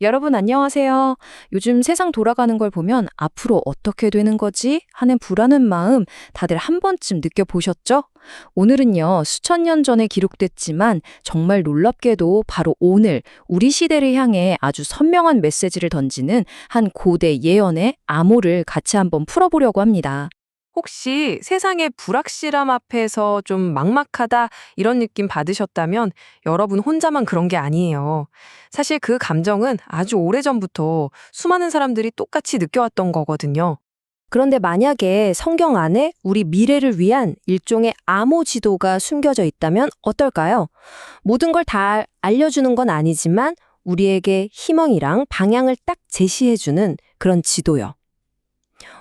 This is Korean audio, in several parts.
여러분 안녕하세요. 요즘 세상 돌아가는 걸 보면 앞으로 어떻게 되는 거지? 하는 불안한 마음 다들 한 번쯤 느껴보셨죠? 오늘은요, 수천 년 전에 기록됐지만 정말 놀랍게도 바로 오늘 우리 시대를 향해 아주 선명한 메시지를 던지는 한 고대 예언의 암호를 같이 한번 풀어보려고 합니다. 혹시 세상의 불확실함 앞에서 좀 막막하다 이런 느낌 받으셨다면 여러분 혼자만 그런 게 아니에요. 사실 그 감정은 아주 오래전부터 수많은 사람들이 똑같이 느껴왔던 거거든요. 그런데 만약에 성경 안에 우리 미래를 위한 일종의 암호 지도가 숨겨져 있다면 어떨까요? 모든 걸 다 알려주는 건 아니지만 우리에게 희망이랑 방향을 딱 제시해주는 그런 지도요.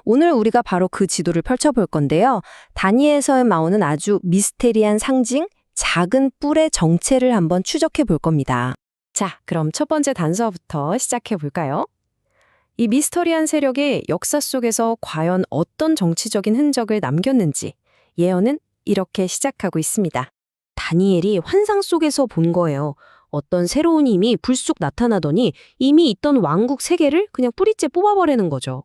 오늘 우리가 바로 그 지도를 펼쳐볼 건데요. 다니엘서에 나오는 아주 미스테리한 상징, 작은 뿔의 정체를 한번 추적해 볼 겁니다. 자, 그럼 첫 번째 단서부터 시작해 볼까요? 이 미스터리한 세력이 역사 속에서 과연 어떤 정치적인 흔적을 남겼는지 예언은 이렇게 시작하고 있습니다. 다니엘이 환상 속에서 본 거예요. 어떤 새로운 힘이 불쑥 나타나더니 이미 있던 왕국 세 개를 그냥 뿌리째 뽑아버리는 거죠.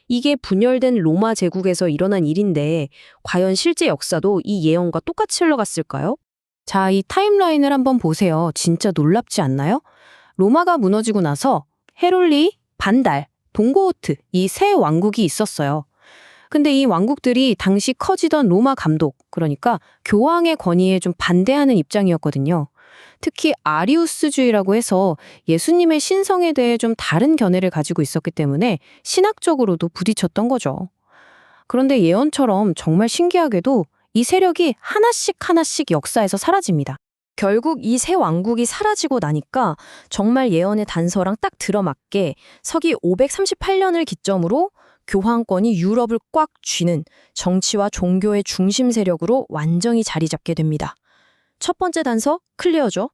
이게 분열된 로마 제국에서 일어난 일인데 과연 실제 역사도 이 예언과 똑같이 흘러갔을까요? 자, 이 타임라인을 한번 보세요. 진짜 놀랍지 않나요? 로마가 무너지고 나서 헤롤리, 반달, 동고호트 이 세 왕국이 있었어요. 근데 이 왕국들이 당시 커지던 로마 감독, 그러니까 교황의 권위에 좀 반대하는 입장이었거든요. 특히 아리우스주의라고 해서 예수님의 신성에 대해 좀 다른 견해를 가지고 있었기 때문에 신학적으로도 부딪혔던 거죠. 그런데 예언처럼 정말 신기하게도 이 세력이 하나씩 하나씩 역사에서 사라집니다. 결국 이 세 왕국이 사라지고 나니까 정말 예언의 단서랑 딱 들어맞게 서기 538년을 기점으로 교황권이 유럽을 꽉 쥐는 정치와 종교의 중심 세력으로 완전히 자리 잡게 됩니다. 첫 번째 단서 클리어죠.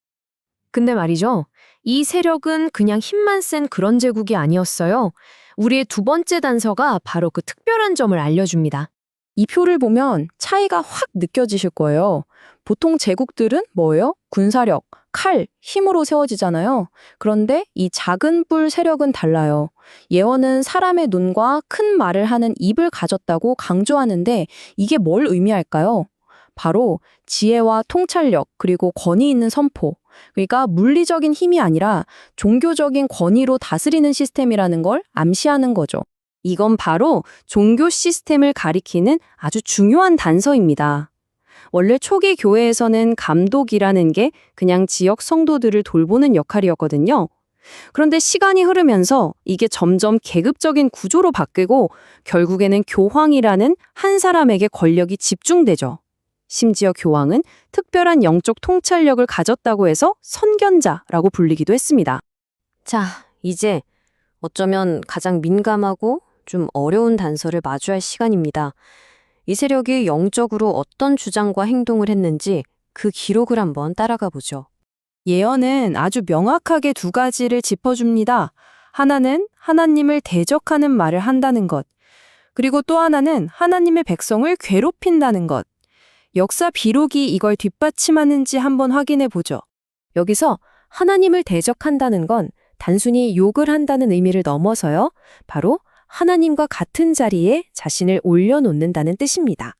근데 말이죠. 이 세력은 그냥 힘만 센 그런 제국이 아니었어요. 우리의 두 번째 단서가 바로 그 특별한 점을 알려줍니다. 이 표를 보면 차이가 확 느껴지실 거예요. 보통 제국들은 뭐예요? 군사력, 칼, 힘으로 세워지잖아요. 그런데 이 작은 뿔 세력은 달라요. 예언은 사람의 눈과 큰 말을 하는 입을 가졌다고 강조하는데 이게 뭘 의미할까요? 바로 지혜와 통찰력 그리고 권위 있는 선포. 그러니까 물리적인 힘이 아니라 종교적인 권위로 다스리는 시스템이라는 걸 암시하는 거죠. 이건 바로 종교 시스템을 가리키는 아주 중요한 단서입니다. 원래 초기 교회에서는 감독이라는 게 그냥 지역 성도들을 돌보는 역할이었거든요. 그런데 시간이 흐르면서 이게 점점 계급적인 구조로 바뀌고 결국에는 교황이라는 한 사람에게 권력이 집중되죠. 심지어 교황은 특별한 영적 통찰력을 가졌다고 해서 선견자라고 불리기도 했습니다. 자, 이제 어쩌면 가장 민감하고 좀 어려운 단서를 마주할 시간입니다. 이 세력이 영적으로 어떤 주장과 행동을 했는지 그 기록을 한번 따라가 보죠. 예언은 아주 명확하게 두 가지를 짚어줍니다. 하나는 하나님을 대적하는 말을 한다는 것, 그리고 또 하나는 하나님의 백성을 괴롭힌다는 것. 역사 기록이 이걸 뒷받침하는지 한번 확인해 보죠. 여기서 하나님을 대적한다는 건 단순히 욕을 한다는 의미를 넘어서요. 바로 하나님과 같은 자리에 자신을 올려놓는다는 뜻입니다.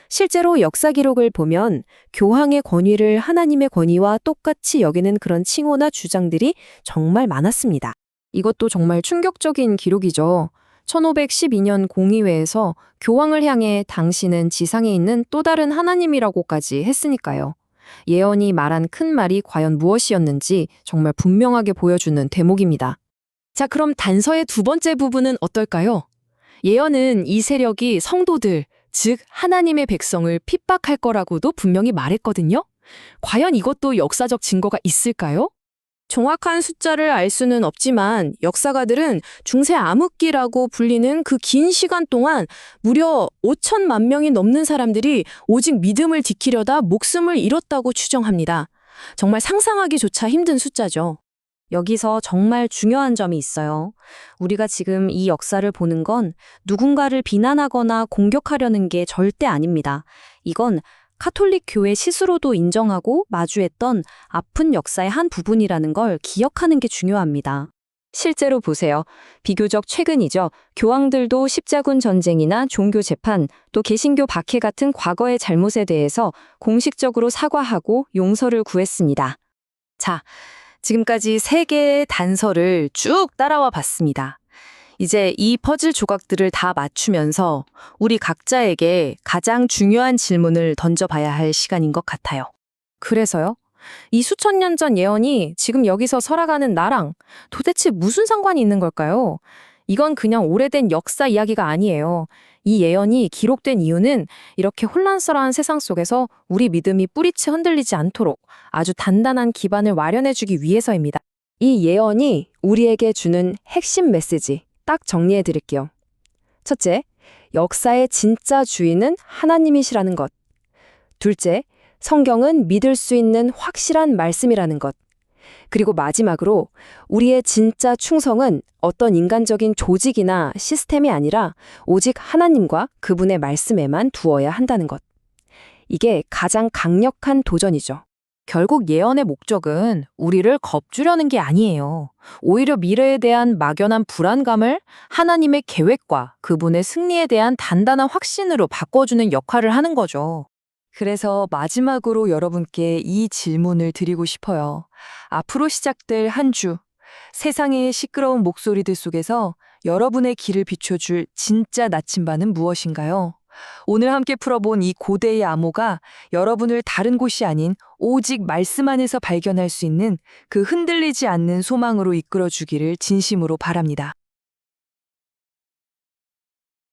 실제로 역사 기록을 보면 교황의 권위를 하나님의 권위와 똑같이 여기는 그런 칭호나 주장들이 정말 많았습니다. 이것도 정말 충격적인 기록이죠. 1512년 공의회에서 교황을 향해 당신은 지상에 있는 또 다른 하나님이라고까지 했으니까요. 예언이 말한 큰 말이 과연 무엇이었는지 정말 분명하게 보여주는 대목입니다. 자, 그럼 단서의 두 번째 부분은 어떨까요? 예언은 이 세력이 성도들, 즉 하나님의 백성을 핍박할 거라고도 분명히 말했거든요. 과연 이것도 역사적 증거가 있을까요? 정확한 숫자를 알 수는 없지만 역사가들은 중세 암흑기라고 불리는 그 긴 시간 동안 무려 5천만 명이 넘는 사람들이 오직 믿음을 지키려다 목숨을 잃었다고 추정합니다. 정말 상상하기조차 힘든 숫자죠. 여기서 정말 중요한 점이 있어요. 우리가 지금 이 역사를 보는 건 누군가를 비난하거나 공격하려는 게 절대 아닙니다. 이건 카톨릭 교회 스스로도 인정하고 마주했던 아픈 역사의 한 부분이라는 걸 기억하는 게 중요합니다. 실제로 보세요. 비교적 최근이죠. 교황들도 십자군 전쟁이나 종교 재판, 또 개신교 박해 같은 과거의 잘못에 대해서 공식적으로 사과하고 용서를 구했습니다. 자, 지금까지 3개의 단서를 쭉 따라와 봤습니다. 이제 이 퍼즐 조각들을 다 맞추면서 우리 각자에게 가장 중요한 질문을 던져봐야 할 시간인 것 같아요. 그래서요? 이 수천 년 전 예언이 지금 여기서 살아가는 나랑 도대체 무슨 상관이 있는 걸까요? 이건 그냥 오래된 역사 이야기가 아니에요. 이 예언이 기록된 이유는 이렇게 혼란스러운 세상 속에서 우리 믿음이 뿌리채 흔들리지 않도록 아주 단단한 기반을 마련해주기 위해서입니다. 이 예언이 우리에게 주는 핵심 메시지 딱 정리해 드릴게요. 첫째, 역사의 진짜 주인은 하나님이시라는 것. 둘째, 성경은 믿을 수 있는 확실한 말씀이라는 것. 그리고 마지막으로 우리의 진짜 충성은 어떤 인간적인 조직이나 시스템이 아니라 오직 하나님과 그분의 말씀에만 두어야 한다는 것. 이게 가장 강력한 도전이죠. 결국 예언의 목적은 우리를 겁주려는 게 아니에요. 오히려 미래에 대한 막연한 불안감을 하나님의 계획과 그분의 승리에 대한 단단한 확신으로 바꿔주는 역할을 하는 거죠. 그래서 마지막으로 여러분께 이 질문을 드리고 싶어요. 앞으로 시작될 한 주, 세상의 시끄러운 목소리들 속에서 여러분의 길을 비춰줄 진짜 나침반은 무엇인가요? 오늘 함께 풀어본 이 고대의 암호가 여러분을 다른 곳이 아닌 오직 말씀 안에서 발견할 수 있는 그 흔들리지 않는 소망으로 이끌어 주기를 진심으로 바랍니다.